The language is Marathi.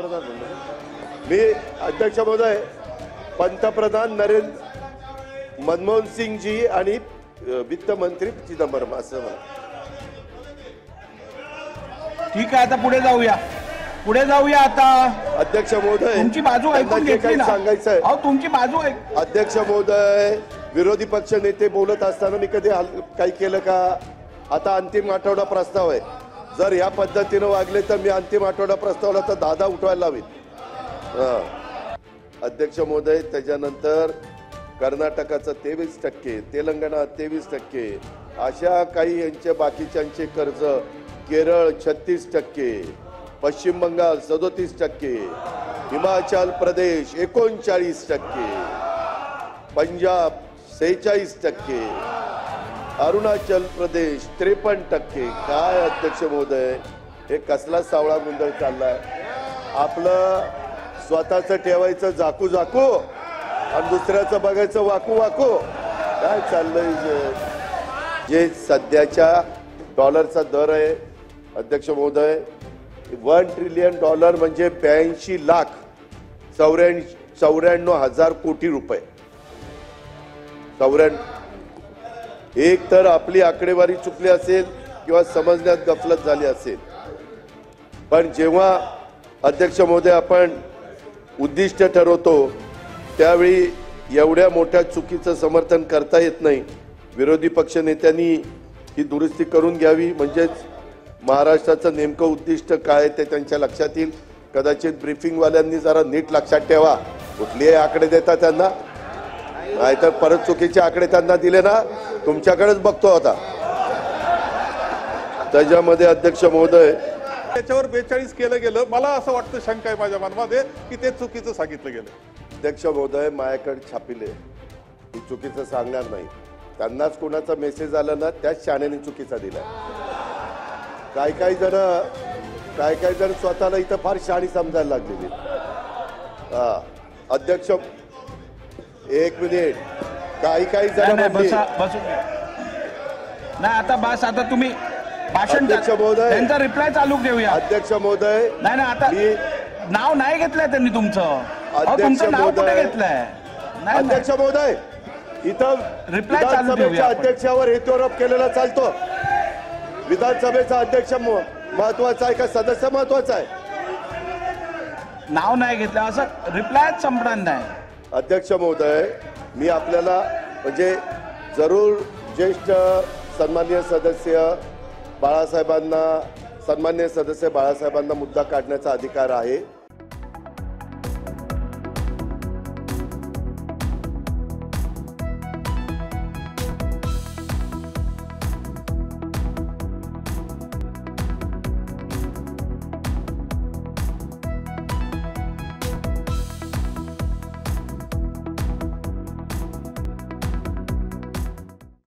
मी अध्यक्ष महोदय, पंतप्रधान नरेंद्र मनमोहन सिंग जी आणि वित्त मंत्री चिदंबरम असं म्हणा. ठीक आहे, आता पुढे जाऊया आता. अध्यक्ष महोदय, तुमची बाजू ऐकून घेतली ना. सांगायचंय अहो, तुमची बाजू ऐक. अध्यक्ष महोदय, विरोधी पक्ष नेते बोलत असताना मी कधी काही केलं का? आता अंतिम आठवडा प्रस्ताव आहे. जर या पद्धतीने वागले तर मी अंतिम आठवडा प्रस्तावला तर दादा उठवायला लावीन. अध्यक्ष महोदय, त्याच्यानंतर कर्नाटकाचं 23%, तेलंगणा 23%, अशा काही यांच्या बाकीच्यांचे कर्ज, केरळ 36%, पश्चिम बंगाल 37%, हिमाचल प्रदेश 39%, पंजाब 46%, अरुणाचल प्रदेश 53%. काय अध्यक्ष महोदय, हे कसला सावळा गोंधळ चाललाय? आपलं स्वतःचं ठेवायचं झाकू झाकू आणि दुसऱ्याचं बघायचं वाकू वाकू. काय चाललंय? जे सध्याच्या डॉलरचा दर आहे अध्यक्ष महोदय, $1 ट्रिलियन म्हणजे 82,94,000 कोटी रुपये. एक तर आपली आकडेवारी चुकली असेल किंवा समजण्यात गफलत झाली असेल. पण जेव्हा अध्यक्ष महोदय आपण उद्दिष्ट ठरवतो त्यावेळी एवढ्या मोठ्या चुकीचं समर्थन करता येत नाही. विरोधी पक्ष नेत्यांनी ही दुरुस्ती करून घ्यावी, म्हणजेच महाराष्ट्राचं नेमकं उद्दिष्ट काय ते त्यांच्या लक्षात येईल. कदाचित ब्रीफिंगवाल्यांनी जरा नीट लक्षात ठेवा, कुठलेही आकडे देता त्यांना, नाहीतर परत चुकीचे आकडे त्यांना दिले ना तुमच्याकडेच बघतो आता. त्याच्यामध्ये अध्यक्ष महोदय, त्याच्यावर 42 केलं गेलं. मला असं वाटतं, शंका आहे माझ्या मनामध्ये की ते चुकीचं सांगितलं गेलं. अध्यक्ष महोदय, माझ्याकडे छापिले ही चुकीचं सांगणार नाही. त्यांनाच कोणाचा मेसेज आला ना त्याच शाण्याने चुकीचा दिला. काही जण स्वतःला इथं फार शाणी समजायला लागलेली. अध्यक्ष एक मिनिट, काही जण नाही, आता बस, आता तुम्ही भाषण. अध्यक्ष महोदय, त्यांचा रिप्लाय चालू ठेवूया. अध्यक्ष महोदय, नाही आता नाव नाही घेतलंय त्यांनी तुमचं. तुमचं नाव कुठे घेतलंय? अध्यक्ष महोदय, इथं रिप्लाय चालू ठेवूया. अध्यक्षावर हेतुआरोप केलेला चालतो. विधानसभेचा अध्यक्ष महत्वाचा आहे का सदस्य महत्वाचा आहे? नाव नाही घेतलं असं रिप्लाय संपणार नाही. अध्यक्ष महोदय, मी आपल्याला म्हणजे जरूर ज्येष्ठ सन्माननीय सदस्य बाळासाहेबांना मुद्दा काढण्याचा अधिकार आहे.